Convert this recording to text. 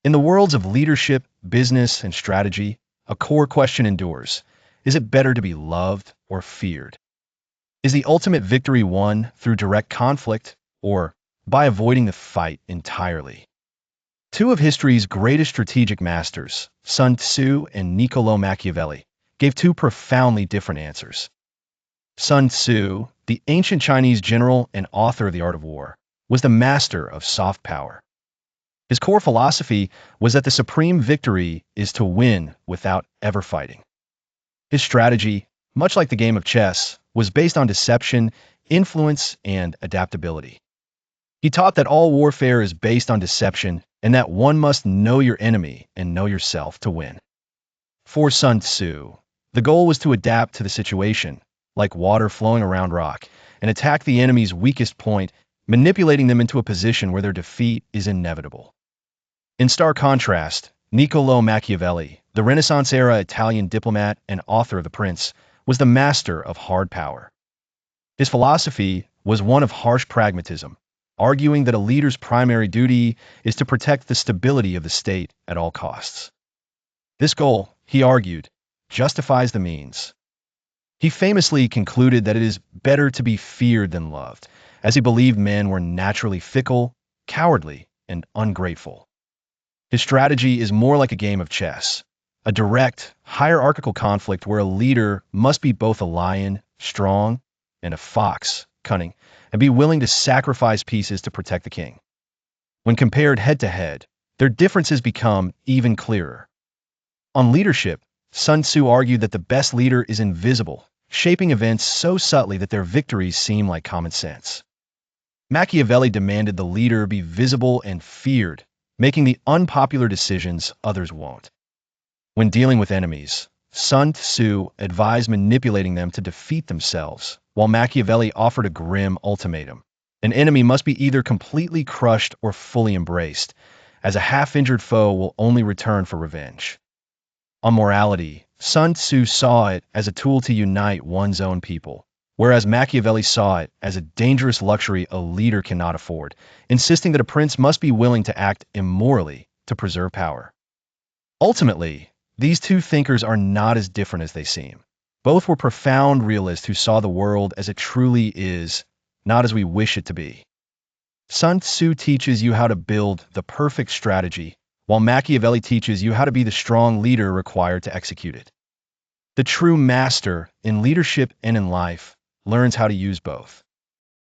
In the worlds of leadership, business, and strategy, a core question endures. Is it better to be loved or feared? Is the ultimate victory won through direct conflict or by avoiding the fight entirely? Two of history's greatest strategic masters, Sun Tzu and Niccolò Machiavelli, gave two profoundly different answers. Sun Tzu, the ancient Chinese general and author of The Art of War, was the master of soft power. His core philosophy was that the supreme victory is to win without ever fighting. His strategy, much like the game of chess, was based on deception, influence, and adaptability. He taught that all warfare is based on deception and that one must know your enemy and know yourself to win. For Sun Tzu, the goal was to adapt to the situation, like water flowing around rock, and attack the enemy's weakest point, manipulating them into a position where their defeat is inevitable. In stark contrast, Niccolò Machiavelli, the Renaissance-era Italian diplomat and author of The Prince, was the master of hard power. His philosophy was one of harsh pragmatism, arguing that a leader's primary duty is to protect the stability of the state at all costs. This goal, he argued, justifies the means. He famously concluded that it is better to be feared than loved, as he believed men were naturally fickle, cowardly, and ungrateful. His strategy is more like a game of chess, a direct, hierarchical conflict where a leader must be both a lion, strong, and a fox, cunning, and be willing to sacrifice pieces to protect the king. When compared head-to-head, their differences become even clearer. On leadership, Sun Tzu argued that the best leader is invisible, shaping events so subtly that their victories seem like common sense. Machiavelli demanded the leader be visible and feared, making the unpopular decisions others won't. When dealing with enemies, Sun Tzu advised manipulating them to defeat themselves, while Machiavelli offered a grim ultimatum. An enemy must be either completely crushed or fully embraced, as a half-injured foe will only return for revenge. On morality, Sun Tzu saw it as a tool to unite one's own people, whereas Machiavelli saw it as a dangerous luxury a leader cannot afford, insisting that a prince must be willing to act immorally to preserve power. Ultimately, these two thinkers are not as different as they seem. Both were profound realists who saw the world as it truly is, not as we wish it to be. Sun Tzu teaches you how to build the perfect strategy, while Machiavelli teaches you how to be the strong leader required to execute it. The true master, in leadership and in life, learns how to use both.